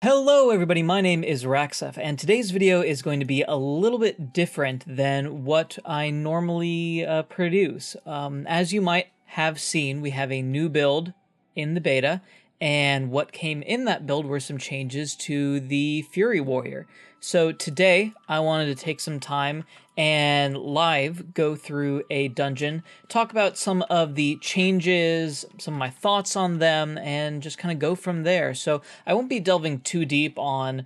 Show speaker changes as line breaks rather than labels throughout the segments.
Hello everybody, my name is Raxef, and today's video is going to be a little bit different than what I normally produce. As you might have seen, we have a new build in the beta, and what came in that build were some changes to the Fury Warrior. So today, I wanted to take some time and live go through a dungeon, talk about some of the changes, some of my thoughts on them, and just kind of go from there. So I won't be delving too deep on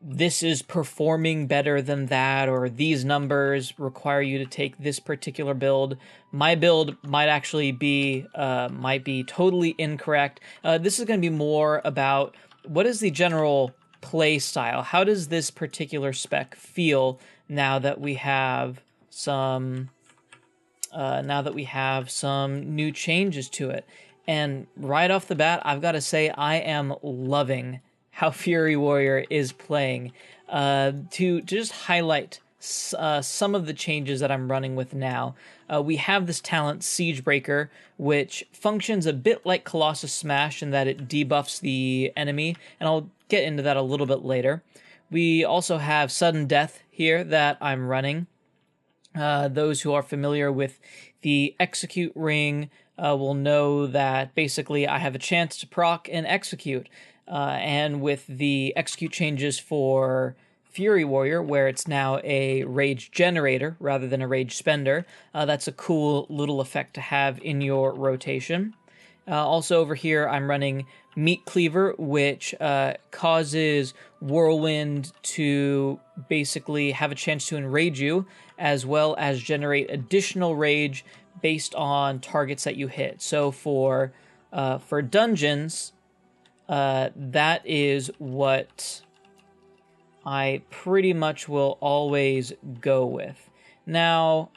this is performing better than that, or these numbers require you to take this particular build. My build might actually be, totally incorrect. This is going to be more about what is the general play style. How does this particular spec feel now that we have some new changes to it? And right off the bat, I've got to say I am loving how Fury Warrior is playing. To just highlight some of the changes that I'm running with now, we have this talent Siegebreaker, which functions a bit like Colossus Smash in that it debuffs the enemy, and I'll get into that a little bit later. We also have Sudden Death here that I'm running. Those who are familiar with the Execute ring will know that basically I have a chance to proc and execute. And with the execute changes for Fury Warrior, where it's now a rage generator rather than a rage spender, that's a cool little effect to have in your rotation. Also over here, I'm running Meat Cleaver, which causes Whirlwind to basically have a chance to enrage you, as well as generate additional rage based on targets that you hit. So for dungeons, that is what I pretty much will always go with. Now,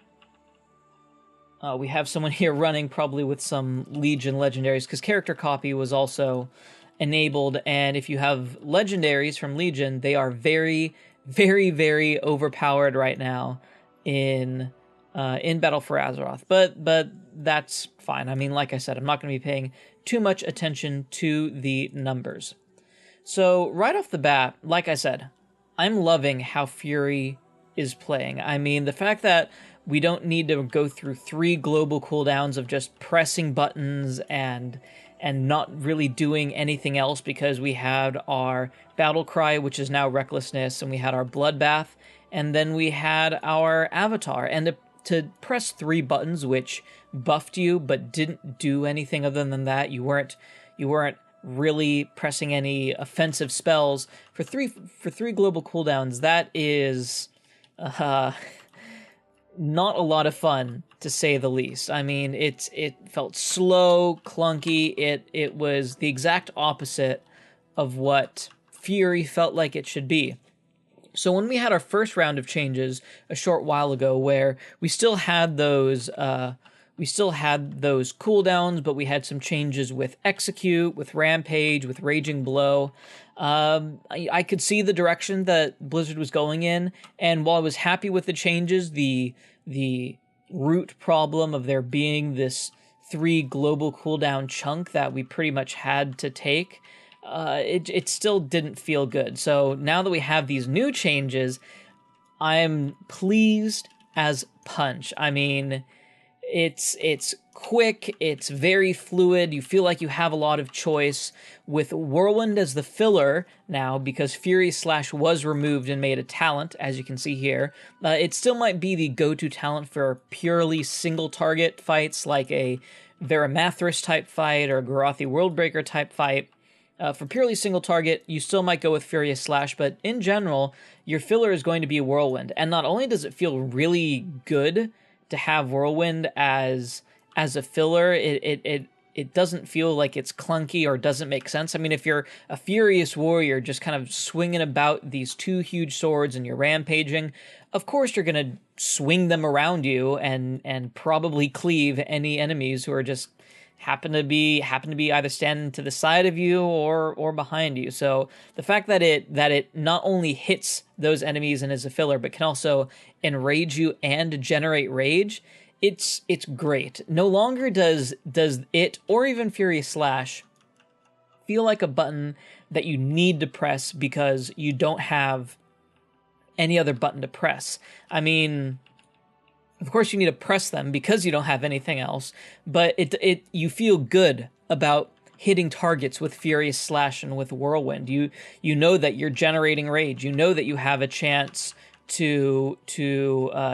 we have someone here running probably with some Legion legendaries, because character copy was also enabled, and if you have legendaries from Legion, they are very, very, very overpowered right now in Battle for Azeroth. But that's fine. I mean, like I said, I'm not going to be paying too much attention to the numbers. So right off the bat, like I said, I'm loving how Fury is playing. I mean, the fact that we don't need to go through 3 global cooldowns of just pressing buttons and not really doing anything else, because we had our Battle Cry, which is now Recklessness, and we had our Bloodbath, and then we had our Avatar. And to press 3 buttons, which buffed you but didn't do anything other than that, you weren't really pressing any offensive spells for three global cooldowns. That is not a lot of fun, to say the least. I mean, it felt slow, clunky. It was the exact opposite of what Fury felt like it should be. So when we had our first round of changes a short while ago, where we still had those cooldowns, but we had some changes with Execute, with Rampage, with Raging Blow. I could see the direction that Blizzard was going in, and while I was happy with the changes, the root problem of there being this 3 global cooldown chunk that we pretty much had to take, it still didn't feel good. So now that we have these new changes, I'm pleased as punch. I mean, it's quick, it's very fluid, you feel like you have a lot of choice. With Whirlwind as the filler now, because Fury Slash was removed and made a talent, as you can see here, it still might be the go-to talent for purely single-target fights, like a Veramathras type fight or a Garathi Worldbreaker type fight. For purely single target, you still might go with Furious Slash, but in general, your filler is going to be Whirlwind. And not only does it feel really good to have Whirlwind as a filler, it doesn't feel like it's clunky or doesn't make sense. I mean, if you're a Furious Warrior just kind of swinging about these 2 huge swords and you're rampaging, of course you're going to swing them around you and probably cleave any enemies who are just happen to be either standing to the side of you or behind you. So the fact that it not only hits those enemies and is a filler, but can also enrage you and generate rage, it's great. No longer does it or even Furious Slash feel like a button that you need to press because you don't have any other button to press. I mean, of course you need to press them because you don't have anything else, but you feel good about hitting targets with Furious Slash and with Whirlwind. You know that you're generating rage. You know that you have a chance to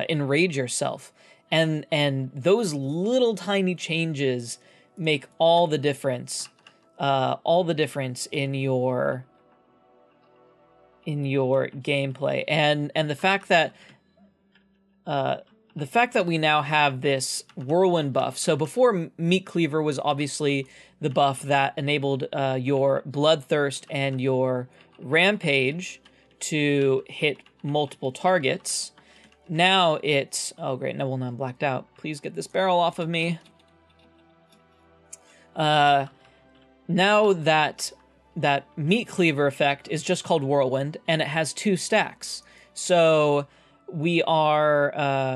enrage yourself. And those little tiny changes make all the difference. All the difference in your gameplay. And the fact that we now have this Whirlwind buff. So before, Meat Cleaver was obviously the buff that enabled your Bloodthirst and your Rampage to hit multiple targets. Now it's... Oh, great. No, well, now I'm blacked out. Please get this barrel off of me. Now that Meat Cleaver effect is just called Whirlwind, and it has 2 stacks. So we are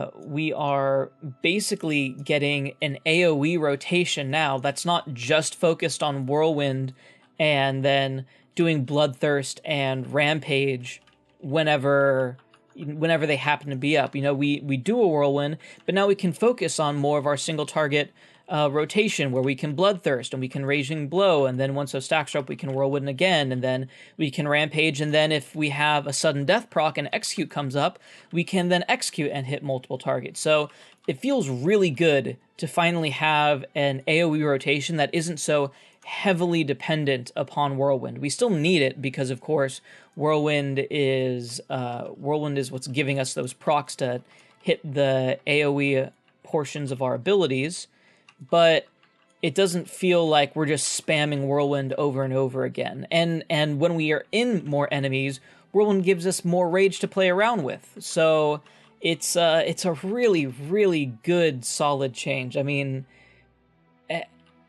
basically getting an AoE rotation now that's not just focused on Whirlwind and then doing Bloodthirst and Rampage whenever they happen to be up. You know, we do a Whirlwind, but now we can focus on more of our single target rotation, where we can Bloodthirst and we can Raging Blow, and then once those stacks are up, we can Whirlwind again, and then we can Rampage, and then if we have a sudden death proc and Execute comes up, we can then Execute and hit multiple targets. So it feels really good to finally have an AoE rotation that isn't so heavily dependent upon Whirlwind. We still need it because, of course, Whirlwind is what's giving us those procs to hit the AoE portions of our abilities, but it doesn't feel like we're just spamming Whirlwind over and over again. And when we are in more enemies, Whirlwind gives us more rage to play around with. So it's a really, really good, solid change. I mean,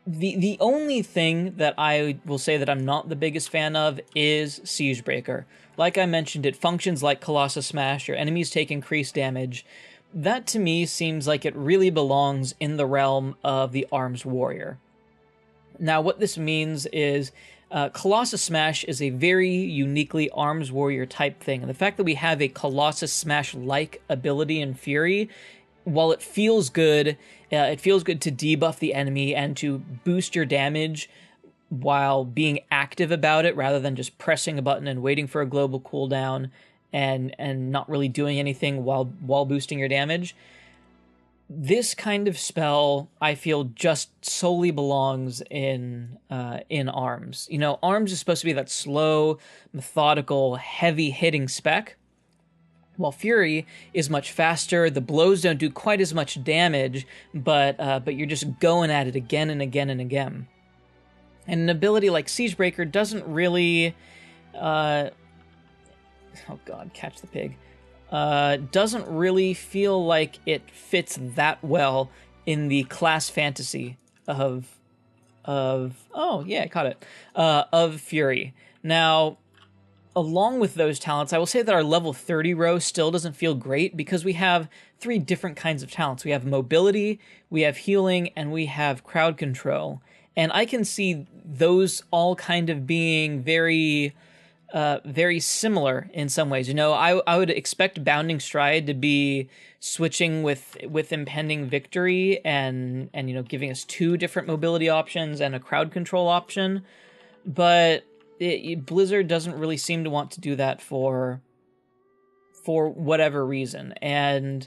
the only thing that I will say that I'm not the biggest fan of is Siegebreaker. Like I mentioned, it functions like Colossus Smash. Your enemies take increased damage. That, to me, seems like it really belongs in the realm of the Arms Warrior. Now, what this means is Colossus Smash is a very uniquely Arms Warrior type thing. And the fact that we have a Colossus Smash-like ability in Fury, while it feels good to debuff the enemy and to boost your damage while being active about it rather than just pressing a button and waiting for a global cooldown and not really doing anything while boosting your damage. This kind of spell, I feel, just solely belongs in Arms. You know, Arms is supposed to be that slow, methodical, heavy-hitting spec, while Fury is much faster. The blows don't do quite as much damage, but you're just going at it again and again and again. And an ability like Siegebreaker doesn't really... oh god, catch the pig. Doesn't really feel like it fits that well in the class fantasy of oh yeah, I caught it. Of Fury. Now, along with those talents, I will say that our level 30 row still doesn't feel great because we have 3 different kinds of talents. We have mobility, we have healing, and we have crowd control. And I can see those all kind of being very similar in some ways. You know, I would expect Bounding Stride to be switching with Impending Victory and you know, giving us 2 different mobility options and a crowd control option, but Blizzard doesn't really seem to want to do that for whatever reason. And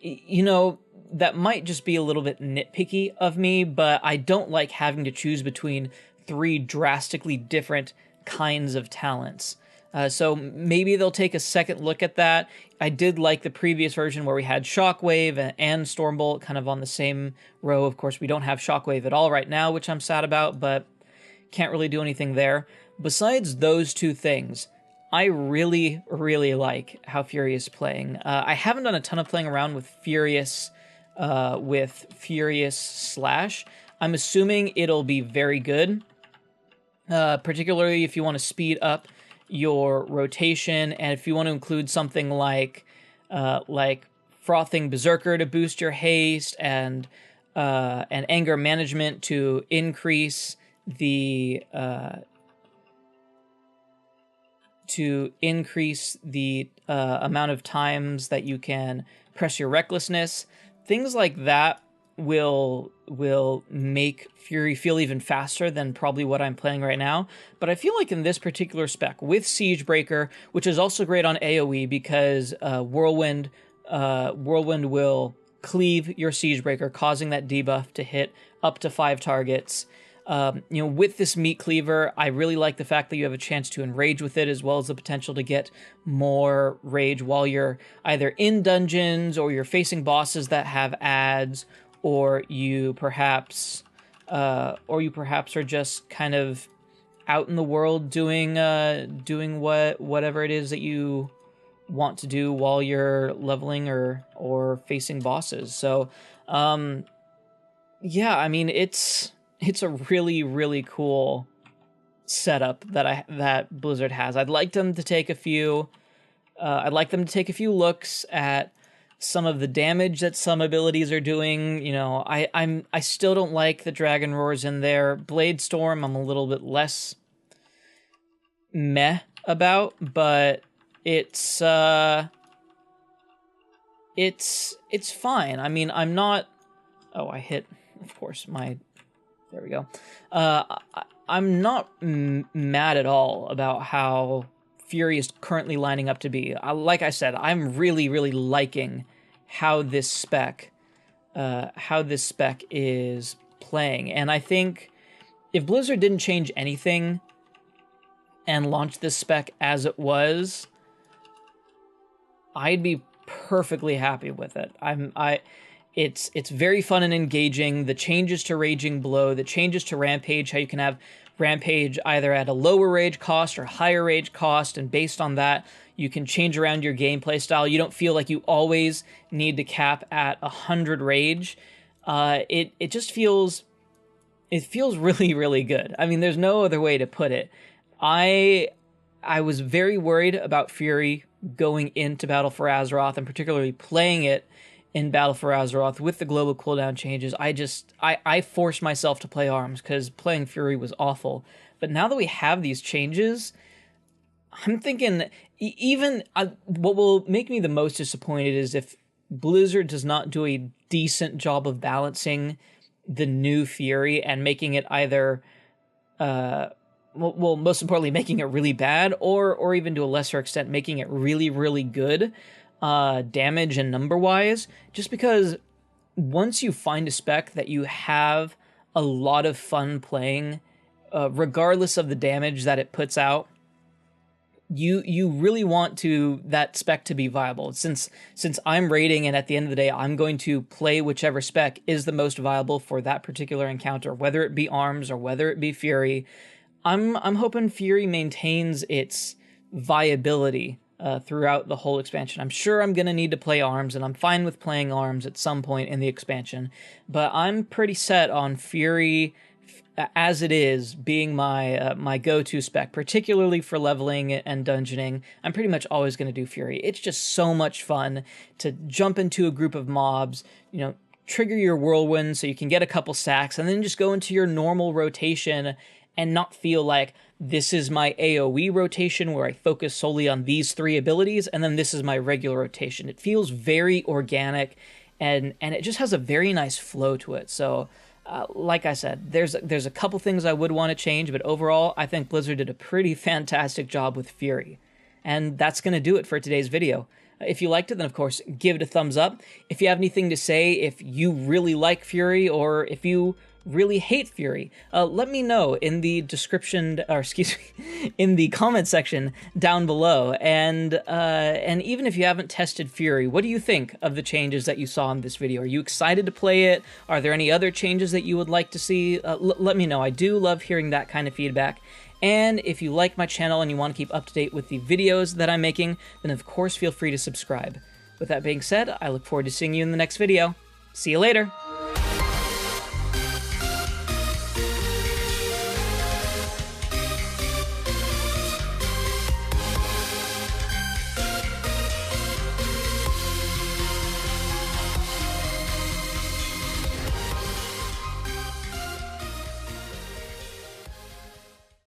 you know, that might just be a little bit nitpicky of me, but I don't like having to choose between 3 drastically different kinds of talents. So maybe they'll take a second look at that. I did like the previous version where we had Shockwave and Stormbolt kind of on the same row. Of course, we don't have Shockwave at all right now, which I'm sad about, but can't really do anything there. Besides those 2 things, I really, really like how Fury is playing. I haven't done a ton of playing around with Furious Slash. I'm assuming it'll be very good. Particularly if you want to speed up your rotation, and if you want to include something like Frothing Berserker to boost your haste, and Anger Management to increase the to increase the amount of times that you can press your recklessness. Things like that will make Fury feel even faster than probably what I'm playing right now. But I feel like in this particular spec, with Siegebreaker, which is also great on AoE because Whirlwind will cleave your Siegebreaker, causing that debuff to hit up to 5 targets. With this meat cleaver, I really like the fact that you have a chance to enrage with it, as well as the potential to get more rage while you're either in dungeons or you're facing bosses that have ads, or you perhaps are just kind of out in the world doing whatever it is that you want to do while you're leveling or facing bosses. So, yeah, I mean, it's a really, really cool setup that Blizzard has. I'd like them to take a few looks at some of the damage that some abilities are doing. I still don't like the Dragon Roars in there. Blade Storm, I'm a little bit less meh about, but it's fine. I mean, I'm not. Oh, I hit, of course, my. There we go. I'm not mad at all about how Fury is currently lining up to be. Like I said, I'm really, really liking how this spec is playing. And I think if Blizzard didn't change anything and launched this spec as it was, I'd be perfectly happy with it. It's very fun and engaging. The changes to Raging Blow, the changes to Rampage, how you can have Rampage either at a lower rage cost or higher rage cost, and based on that, you can change around your gameplay style. You don't feel like you always need to cap at 100 rage. It just feels really, really good. I mean, there's no other way to put it. I was very worried about Fury going into Battle for Azeroth, and particularly playing it in Battle for Azeroth with the global cooldown changes. I forced myself to play ARMS because playing Fury was awful. But now that we have these changes, I'm thinking what will make me the most disappointed is if Blizzard does not do a decent job of balancing the new Fury and making it either, most importantly, making it really bad, or even to a lesser extent, making it really, really good, damage and number-wise, just because once you find a spec that you have a lot of fun playing, regardless of the damage that it puts out, you really want that spec to be viable. Since I'm raiding, and at the end of the day, I'm going to play whichever spec is the most viable for that particular encounter, whether it be ARMS or whether it be Fury. I'm hoping Fury maintains its viability throughout the whole expansion. I'm sure I'm going to need to play ARMS, and I'm fine with playing ARMS at some point in the expansion, but I'm pretty set on Fury as it is being my go-to spec, particularly for leveling and dungeoning. I'm pretty much always going to do Fury. It's just so much fun to jump into a group of mobs, trigger your whirlwind so you can get a couple stacks, and then just go into your normal rotation and not feel like this is my AoE rotation where I focus solely on these 3 abilities, and then this is my regular rotation. It feels very organic, and it just has a very nice flow to it. So, like I said, there's a couple things I would want to change, but overall, I think Blizzard did a pretty fantastic job with Fury. And that's going to do it for today's video. If you liked it, then of course, give it a thumbs up. If you have anything to say, if you really like Fury, or if you really hate Fury, let me know in the description, or excuse me, in the comment section down below. And even if you haven't tested Fury, what do you think of the changes that you saw in this video? Are you excited to play it? Are there any other changes that you would like to see? Let me know. I do love hearing that kind of feedback. And if you like my channel and you want to keep up to date with the videos that I'm making, then of course feel free to subscribe. With that being said, I look forward to seeing you in the next video. See you later!